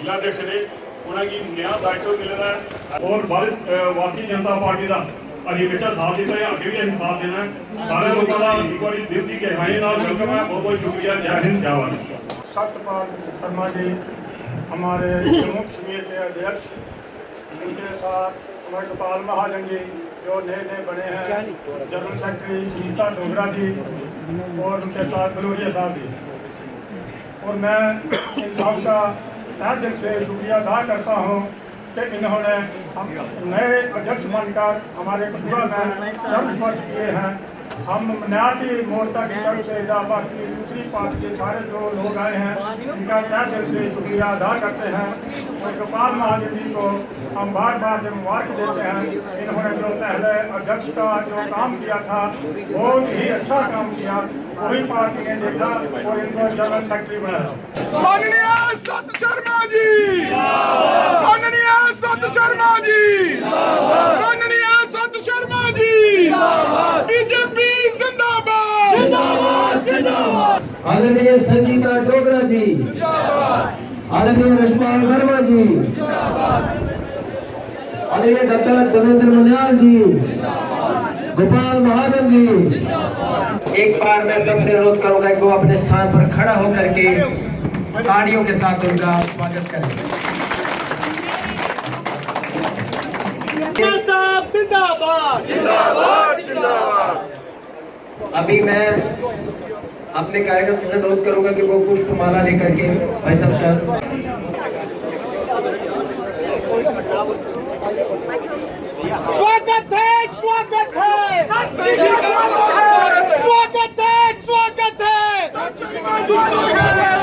जिलाध्यक्ष ने उन्होंने नया दायित्व मिलना है और भारतीय जनता पार्टी का अभी हमेशा साथ देता है, आगे भी अभी साथ देना है। सारे लोगों का एक बार दिल की गहराई नाल वेलकम है। बहुत बहुत शुक्रिया। जय हिंद, जय भारत। सत्यपाल शर्मा जी हमारे प्रमुख समिति के अध्यक्ष, उनके साथ अमरपाल महाजन जी जो नए बने हैं, जनरल सेक्रेटरी सुनीता डोगरा जी और उनके साथ बलोरिया साहब जी। और मैं इन साहब का तहे दिल से शुक्रिया अदा करता हूँ कि इन्होंने हम नए अध्यक्ष बनकर हमारे कठुआ में सर्व स्पर्श किए हैं। हम न्याय मोर्चा की तरफ से इलाहाबाद की दूसरी पार्टी के सारे जो लोग आए हैं इनका तहे दिल से शुक्रिया अदा करते हैं। और गोपाल महाजन जी को हम बार बार मुबारक देते हैं। इन्होंने जो पहले अध्यक्ष का जो काम किया था बहुत ही अच्छा काम किया, वही पार्टी ने देखा और इनको जनरल सेक्रेटरी बनाया। माननीय सत शर्मा जी, माननीय सत शर्मा जी, माननीय सत शर्मा जी, बीजेपी जिंदाबाद, जिंदाबाद, जिंदाबाद। आदरणीय संगीता डोगरा जी, आदरणीय रश्माल वर्मा जी, आदरणीय डॉक्टर देवेंद्र मन्याल जी, गोपाल महाजन जी। एक बार मैं सबसे अनुरोध करूंगा कि वो अपने स्थान पर खड़ा होकर के तालियों के साथ उनका स्वागत करें। साहब जिंदाबाद, जिंदाबाद, जिंदाबाद। अभी मैं अपने कार्यक्रम से अनुरोध करूंगा कि वो पुष्पमाला लेकर के भाई साहब का स्वागत है, स्वागत है, स्वागत है, स्वागत है।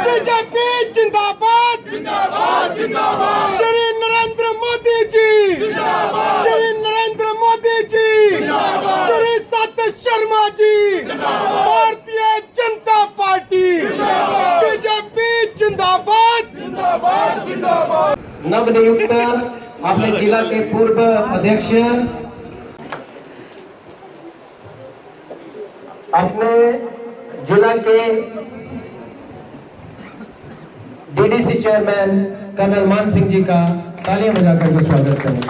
बीजेपी जिंदाबाद, जिंदाबाद, जिंदाबाद। श्री नरेंद्र मोदी जी जिंदाबाद, श्री नरेंद्र मोदी जी जिंदाबाद, श्री सत शर्मा जी भारतीय जनता पार्टी बीजेपी जिंदाबाद, जिंदाबाद, जिंदाबाद। नवनियुक्त अपने जिला के पूर्व अध्यक्ष, अपने जिला के डीडीसी चेयरमैन कर्नल मान सिंह जी का तालियां बजाकर के स्वागत करें।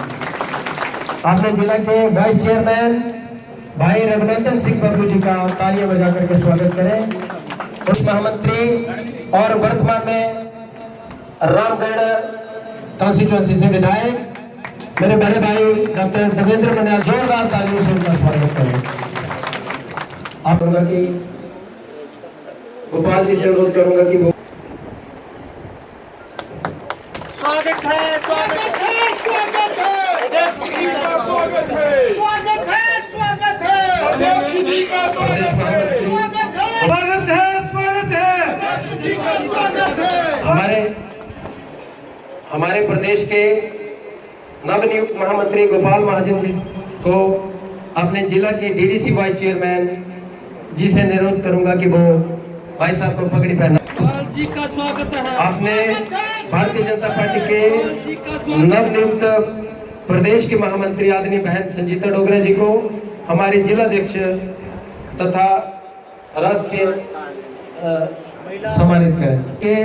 अपने जिला के वाइस चेयरमैन भाई रघुनंदन सिंह बबलू जी का तालियां बजाकर के स्वागत करें। उस महामंत्री और वर्तमान में रामगढ़ कॉन्स्टिट्यूएंसी से विधायक मेरे बड़े भाई डॉक्टर देवेंद्र मन्याल, जोरदार तालियों से उनका स्वागत करें। आप लोगों की गोपाल जी से अनुरोध करूंगा कि वो स्वागत है, स्वागत है, स्वागत है, अध्यक्ष जी का स्वागत है, स्वागत है, स्वागत है, अध्यक्ष जी का स्वागत है, स्वागत है, स्वागत है, स्वागत है, अध्यक्ष जी का स्वागत है। हमारे प्रदेश के नवनियुक्त महामंत्री गोपाल महाजन जी को अपने जिला के डीडीसी वाइस चेयरमैन जी से अनुरोध करूंगा कि वो भाई साहब को पगड़ी पहना। जी का स्वागत है। आपने भारतीय जनता पार्टी के नवनियुक्त प्रदेश के महामंत्री आदरणीय बहन संजीता डोगरा जी को हमारे जिलाध्यक्ष तथा राष्ट्रीय सम्मानित करें। के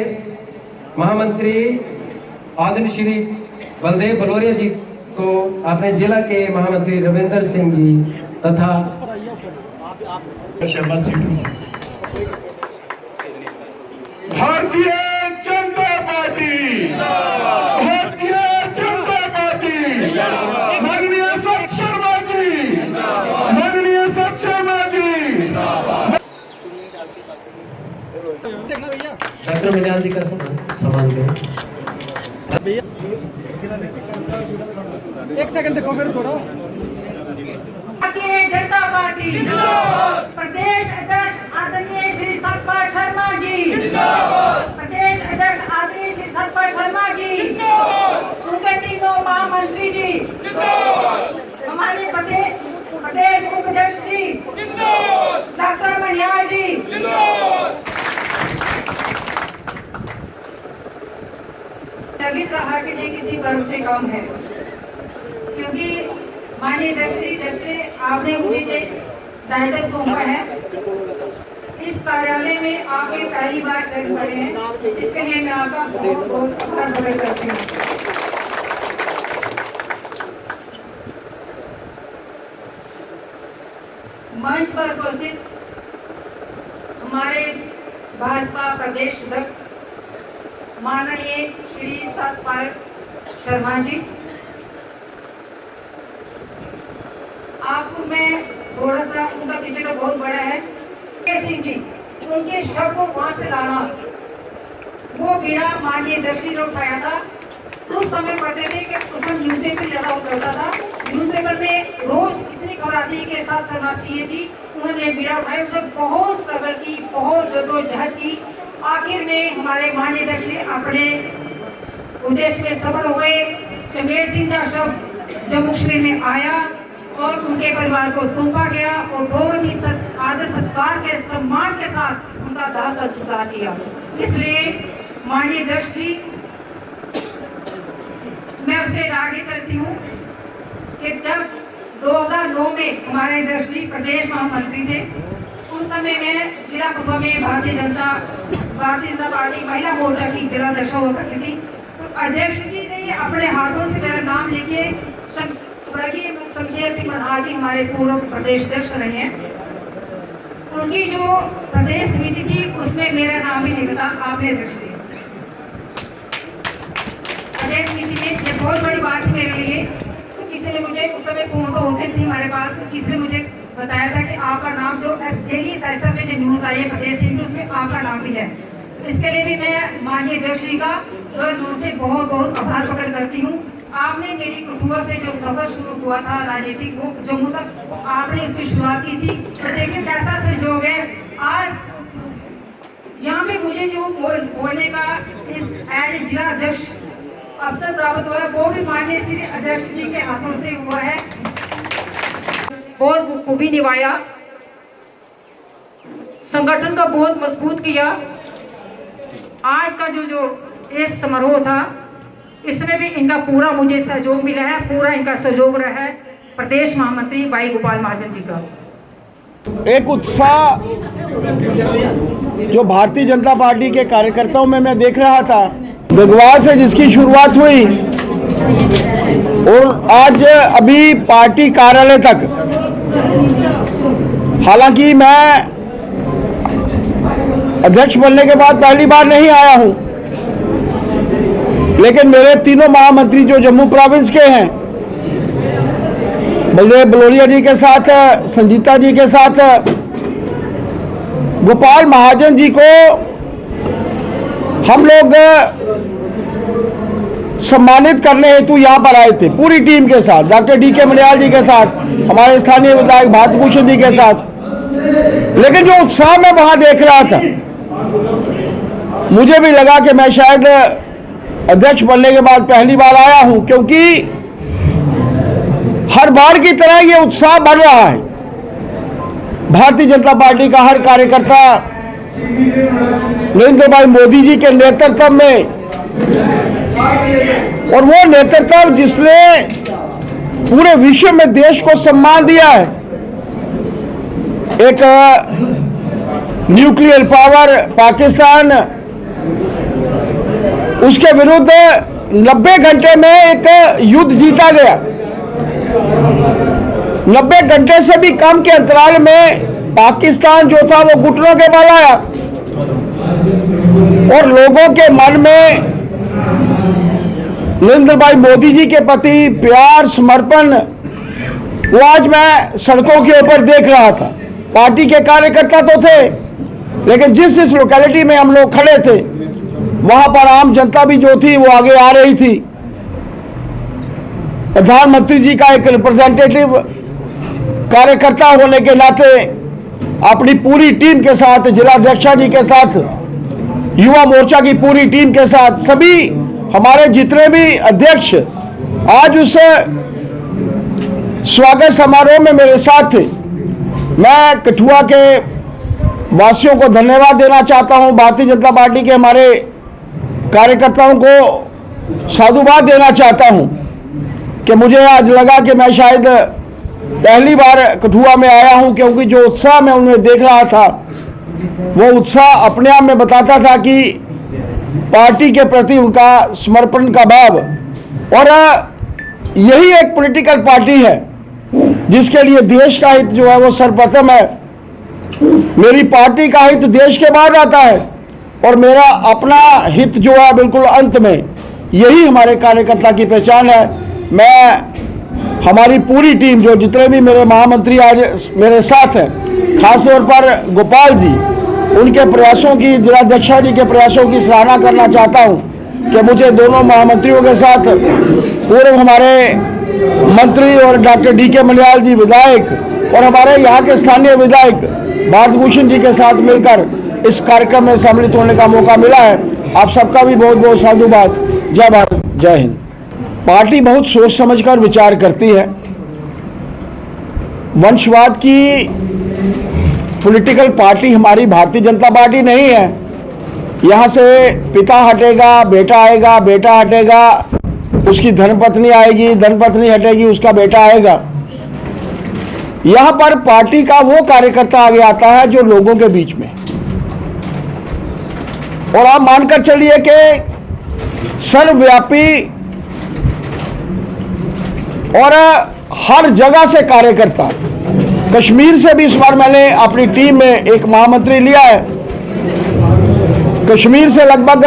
महामंत्री आदरणीय श्री बलदेव बलोरिया जी को अपने जिला के महामंत्री रविंदर सिंह जी तथा शर्मा सिंह। भारतीय जनता पार्टी, भारतीय जनता पार्टी, माननीय सत शर्मा जी, माननीय सत शर्मा जी। डॉक्टर मन्याल जी का सम्मान करें। एक सेकंड देखो फिर थोड़ा। भारतीय जनता पार्टी प्रदेश अध्यक्ष आदरणीय श्री सतपाल शर्मा जी कम है, क्योंकि माननीय अध्यक्ष जी, जब से आपने मुझे दायित्व सौंपा है, इस कार्यालय में आपने पहली बार जन्म पड़े हैं, इसके लिए मैं आपका बहुत बहुत आभार प्रकट करती हूँ। मंच पर उपस्थित हमारे भाजपा प्रदेश अध्यक्ष माननीय श्री सतपाल शर्मा जी, आपको मैं थोड़ा सा, उनका पीछे तो बहुत बड़ा है, सिंह जी, उनके शव को वहां से लाना, वो बीड़ा माननीय अध्यक्ष ने उठाया था। उस समय पढ़ते थे कि उसमें न्यूज़पेपर ज्यादा उतरता था, न्यूज़पेपर में रोज इतनी खबर आती है कि साथ शर्मा सिंह जी उन्होंने बीड़ा उठाया, जब बहुत स्ट्रगल की, बहुत जद्दोजहद की, आखिर में हमारे माननीय अध्यक्ष अपने उद्देश्य में सफल हुए। चंगेर सिंह का शव जम्मू कश्मीर में आया और उनके परिवार को सौंपा गया और बहुत ही आदर सत्कार के सम्मान के साथ उनका दाह संस्कार किया। इसलिए माननीय अध्यक्ष जी, मैं उससे आगे चलती हूँ कि जब 2009 में हमारे अध्यक्ष जी प्रदेश महामंत्री थे, उस समय मैं जिला कठुआ में भारतीय जनता पार्टी महिला मोर्चा की जिला अध्यक्ष हुआ करती थी। तो अध्यक्ष जी ने अपने हाथों से मेरा नाम लिखे, स्वर्गीय शमशेर सिंह मनहार जी हमारे पूर्व प्रदेश अध्यक्ष रहे हैं, उनकी जो प्रदेश समिति थी उसमें मेरा नाम ही लिखा था आपने अध्यक्ष जी प्रदेश समिति में। ये बहुत बड़ी बात है मेरे लिए। तो किसी ने मुझे, उस समय फोन तो होते थे हमारे पास, तो किसी ने मुझे बताया था कि आपका नाम जो डेली सेशन में जो न्यूज आई है प्रदेश टीम की, उसमें आपका नाम भी है। तो इसके लिए भी मैं माननीय अध्यक्ष जी का से बहुत बहुत आभार प्रकट करती हूँ। आपने मेरी कठुआ से जो सफर शुरू हुआ था राजनीतिक, वो जम्मू तक आपने उसकी शुरुआत की थी। तो देखिए कैसा संयोग है, आज यहाँ पे मुझे जो बोलने का इस एज जिला अध्यक्ष अवसर प्राप्त हुआ है, वो भी माननीय श्री अध्यक्ष जी के हाथों से हुआ है। बहुत खूबी निभाया, संगठन का बहुत मजबूत किया। आज का जो ये समारोह था, इसमें भी इनका पूरा मुझे सहयोग मिला है, पूरा इनका सहयोग रहा है प्रदेश महामंत्री भाई गोपाल महाजन जी का। एक उत्साह जो भारतीय जनता पार्टी के कार्यकर्ताओं में मैं देख रहा था, गगवाल से जिसकी शुरुआत हुई और आज अभी पार्टी कार्यालय तक। हालांकि मैं अध्यक्ष बनने के बाद पहली बार नहीं आया हूं, लेकिन मेरे तीनों महामंत्री जो जम्मू प्रोविंस के हैं, बलदेव बलोरिया जी के साथ, संजीता जी के साथ, गोपाल महाजन जी को हम लोग सम्मानित करने हेतु यहाँ पर आए थे पूरी टीम के साथ, डॉक्टर डी के मनियाल जी के साथ, हमारे स्थानीय विधायक भारत भूषण जी के साथ। लेकिन जो उत्साह मैं वहां देख रहा था, मुझे भी लगा कि मैं शायद अध्यक्ष बनने के बाद पहली बार आया हूं, क्योंकि हर बार की तरह ये उत्साह बढ़ रहा है। भारतीय जनता पार्टी का हर कार्यकर्ता नरेंद्र भाई मोदी जी के नेतृत्व में, और वो नेतृत्व जिसने पूरे विश्व में देश को सम्मान दिया है, एक न्यूक्लियर पावर पाकिस्तान, उसके विरुद्ध 90 घंटे में एक युद्ध जीता गया। 90 घंटे से भी कम के अंतराल में पाकिस्तान जो था वो घुटनों के बल आया और लोगों के मन में नरेंद्र भाई मोदी जी के प्रति प्यार, समर्पण, वो आज मैं सड़कों के ऊपर देख रहा था। पार्टी के कार्यकर्ता तो थे, लेकिन जिस लोकेलिटी में हम लोग खड़े थे, वहां पर आम जनता भी जो थी वो आगे आ रही थी। प्रधानमंत्री जी का एक रिप्रेजेंटेटिव कार्यकर्ता होने के नाते अपनी पूरी टीम के साथ, जिला अध्यक्षा जी के साथ, युवा मोर्चा की पूरी टीम के साथ, सभी हमारे जितने भी अध्यक्ष आज उस स्वागत समारोह में मेरे साथ थे। मैं कठुआ के वासियों को धन्यवाद देना चाहता हूं, भारतीय जनता पार्टी के हमारे कार्यकर्ताओं को साधुवाद देना चाहता हूं कि मुझे आज लगा कि मैं शायद पहली बार कठुआ में आया हूं, क्योंकि जो उत्साह मैं उनमें देख रहा था वो उत्साह अपने आप में बताता था कि पार्टी के प्रति उनका समर्पण का भाव। और यही एक पॉलिटिकल पार्टी है जिसके लिए देश का हित जो है वो सर्वप्रथम है। मेरी पार्टी का हित देश के बाद आता है और मेरा अपना हित जो है बिल्कुल अंत में। यही हमारे कार्यकर्ता की पहचान है। मैं हमारी पूरी टीम, जो जितने भी मेरे महामंत्री आज मेरे साथ हैं, खासतौर पर गोपाल जी, उनके प्रयासों की, जिलाध्यक्षा जी के प्रयासों की सराहना करना चाहता हूं कि मुझे दोनों महामंत्रियों के साथ, पूर्व हमारे मंत्री और डॉक्टर डी.के. मलयाल जी विधायक और हमारे यहाँ के स्थानीय विधायक भारत भूषण जी के साथ मिलकर इस कार्यक्रम में सम्मिलित होने का मौका मिला है। आप सबका भी बहुत बहुत साधुवाद। जय भारत, जय हिंद। पार्टी बहुत सोच समझकर विचार करती है। वंशवाद की पॉलिटिकल पार्टी हमारी भारतीय जनता पार्टी नहीं है। यहाँ से पिता हटेगा, बेटा आएगा, बेटा हटेगा, उसकी धर्मपत्नी आएगी, धर्मपत्नी हटेगी, उसका बेटा आएगा। यहाँ पर पार्टी का वो कार्यकर्ता आगे आता है जो लोगों के बीच में, और आप मानकर चलिए कि सर्वव्यापी और हर जगह से कार्यकर्ता। कश्मीर से भी इस बार मैंने अपनी टीम में एक महामंत्री लिया है। कश्मीर से लगभग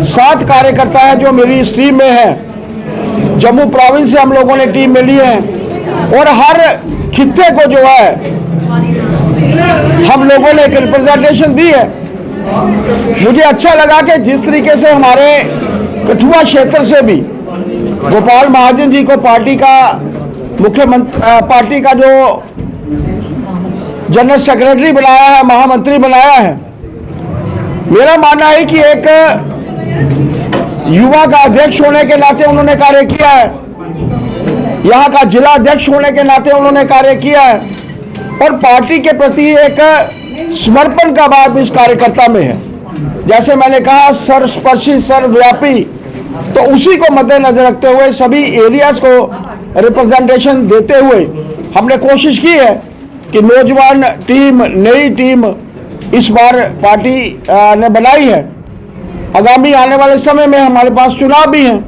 7 कार्यकर्ता हैं जो मेरी इस टीम में हैं। जम्मू प्रोविंस से हम लोगों ने टीम में लिए हैं और हर खित्ते को जो है हम लोगों ने एक रिप्रेजेंटेशन दी है। मुझे अच्छा लगा कि जिस तरीके से हमारे कठुआ क्षेत्र से भी गोपाल महाजन जी को पार्टी का पार्टी का जो जनरल सेक्रेटरी बनाया है, महामंत्री बनाया है। मेरा मानना है कि एक युवा का अध्यक्ष होने के नाते उन्होंने कार्य किया है, यहाँ का जिला अध्यक्ष होने के नाते उन्होंने कार्य किया है, और पार्टी के प्रति एक समर्पण का भाव इस कार्यकर्ता में है। जैसे मैंने कहा, सर्वस्पर्शी, सर्वव्यापी, तो उसी को मद्देनजर रखते हुए सभी एरियाज को रिप्रेजेंटेशन देते हुए हमने कोशिश की है कि नौजवान टीम, नई टीम इस बार पार्टी ने बनाई है। आगामी आने वाले समय में हमारे पास चुनाव भी हैं।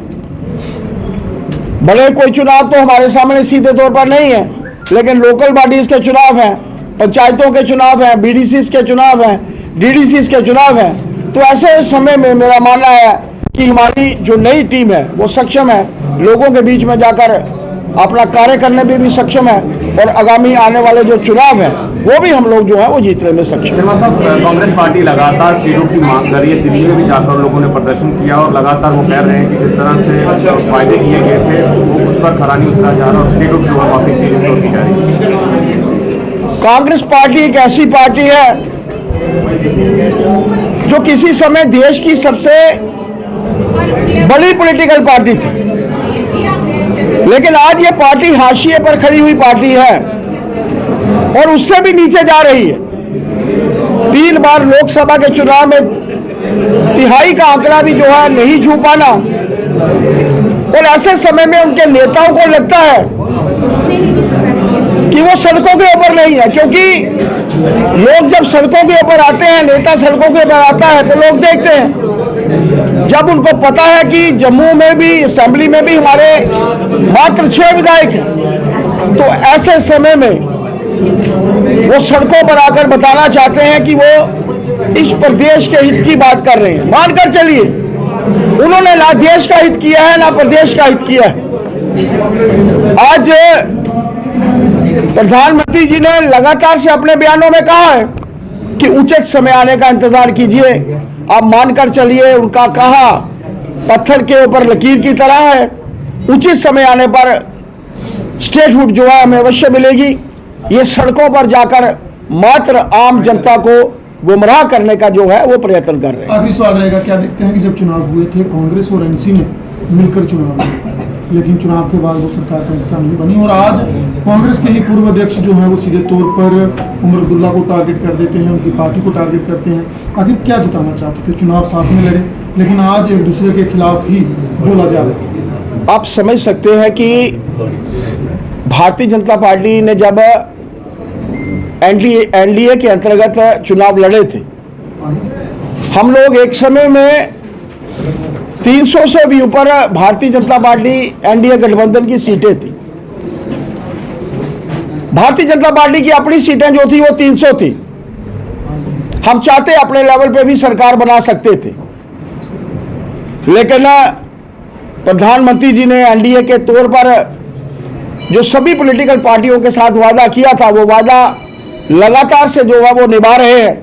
भले कोई चुनाव तो हमारे सामने सीधे तौर पर नहीं है, लेकिन लोकल बॉडीज के चुनाव हैं, पंचायतों के चुनाव हैं, बीडीसीज के चुनाव हैं, डीडीसीज के चुनाव हैं। तो ऐसे समय में मेरा मानना है कि हमारी जो नई टीम है वो सक्षम है, लोगों के बीच में जाकर अपना कार्य करने में भी सक्षम है, और आगामी आने वाले जो चुनाव हैं वो भी हम लोग जो है वो जीतने में सक्षम है। कांग्रेस पार्टी लगातार सीटों की मांग कर रही है। दिल्ली में भी जाकर लोगों ने प्रदर्शन किया और लगातार वो कह रहे हैं कि जिस तरह से वायदे किए गए थे वो उस पर खरा नहीं उतरा जा रहा और सीटों की वापस रिस्टोर की जा रही है। कांग्रेस पार्टी एक ऐसी पार्टी है जो किसी समय देश की सबसे बड़ी पॉलिटिकल पार्टी थी, लेकिन आज ये पार्टी हाशिए पर खड़ी हुई पार्टी है और उससे भी नीचे जा रही है। 3 बार लोकसभा के चुनाव में तिहाई का आंकड़ा भी जो है नहीं छू पाना, और ऐसे समय में उनके नेताओं को लगता है कि वो सड़कों के ऊपर नहीं है, क्योंकि लोग जब सड़कों के ऊपर आते हैं, नेता सड़कों के ऊपर आता है तो लोग देखते हैं। जब उनको पता है कि जम्मू में भी, असेंबली में भी हमारे मात्र 6 विधायक हैं, तो ऐसे समय में वो सड़कों पर आकर बताना चाहते हैं कि वो इस प्रदेश के हित की बात कर रहे हैं। मानकर चलिए, उन्होंने ना देश का हित किया है ना प्रदेश का हित किया है। आज प्रधानमंत्री जी ने लगातार से अपने बयानों में कहा है कि उचित समय आने का इंतजार कीजिए। आप मानकर चलिए, उनका कहा पत्थर के ऊपर लकीर की तरह है। उचित समय आने पर स्टेटहुड जो है हमें अवश्य मिलेगी। ये सड़कों पर जाकर मात्र आम जनता को गुमराह करने का जो है वो प्रयत्न कर रहे हैं। आखिरी सवाल रहेगा, क्या देखते हैं कि जब चुनाव हुए थे कांग्रेस और एनसी ने मिलकर चुनाव लड़े, लेकिन चुनाव के बाद वो सरकार का हिस्सा नहीं बनी, और आज कांग्रेस के ही पूर्व अध्यक्ष जो हैं वो सीधे तौर पर उमर अब्दुल्ला को टारगेट कर देते हैं, उनकी पार्टी को टारगेट करते हैं। आखिर क्या जिताना चाहते थे? चुनाव साथ में लड़े, लेकिन आज एक दूसरे के खिलाफ ही बोला जा रहा है। आप समझ सकते हैं कि भारतीय जनता पार्टी ने जब एनडीए के अंतर्गत चुनाव लड़े थे, हम लोग एक समय में 300 से भी ऊपर भारतीय जनता पार्टी एनडीए गठबंधन की सीटें थी। भारतीय जनता पार्टी की अपनी सीटें जो थी वो 300 थी। हम चाहते अपने लेवल पे भी सरकार बना सकते थे, लेकिन प्रधानमंत्री जी ने एनडीए के तौर पर जो सभी पॉलिटिकल पार्टियों के साथ वादा किया था, वो वादा लगातार से जो है वो निभा रहे हैं।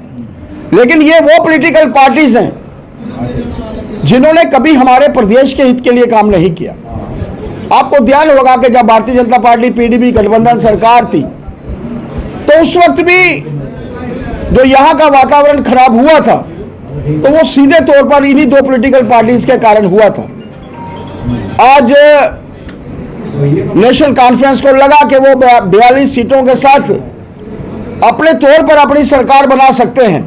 लेकिन ये वो पॉलिटिकल पार्टीज हैं जिन्होंने कभी हमारे प्रदेश के हित के लिए काम नहीं किया। आपको ध्यान होगा कि जब भारतीय जनता पार्टी पीडीपी गठबंधन सरकार थी, तो उस वक्त भी जो यहाँ का वातावरण खराब हुआ था, तो वो सीधे तौर पर इन्हीं दो पॉलिटिकल पार्टीज के कारण हुआ था। आज नेशनल कॉन्फ्रेंस को लगा कि वो 42 सीटों के साथ अपने तौर पर अपनी सरकार बना सकते हैं,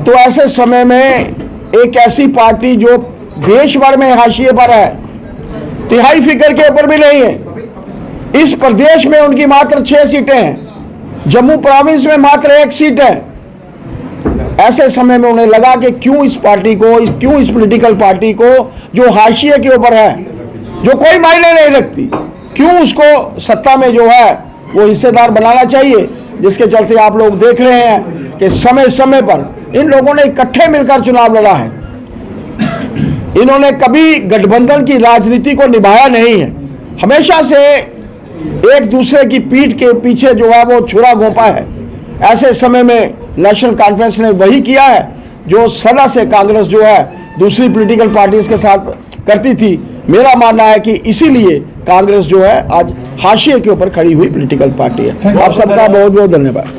तो ऐसे समय में एक ऐसी पार्टी जो देश भर में हाशिए पर है, तिहाई फिगर के ऊपर भी नहीं है, इस प्रदेश में उनकी मात्र 6 सीटें हैं, जम्मू प्रोविंस में मात्र 1 सीट है। ऐसे समय में उन्हें लगा कि क्यों इस पॉलिटिकल पार्टी को जो हाशिए के ऊपर है, जो कोई मायने नहीं रखती, क्यों उसको सत्ता में जो है वो हिस्सेदार बनाना चाहिए। जिसके चलते आप लोग देख रहे हैं कि समय समय पर इन लोगों ने इकट्ठे मिलकर चुनाव लड़ा है। इन्होंने कभी गठबंधन की राजनीति को निभाया नहीं है, हमेशा से एक दूसरे की पीठ के पीछे जो है वो छुरा घोंपा है। ऐसे समय में नेशनल कॉन्फ्रेंस ने वही किया है जो सदा से कांग्रेस जो है दूसरी पॉलिटिकल पार्टीज के साथ करती थी। मेरा मानना है कि इसीलिए कांग्रेस जो है आज हाशिए के ऊपर खड़ी हुई पॉलिटिकल पार्टी है। आप सबका बहुत बहुत धन्यवाद।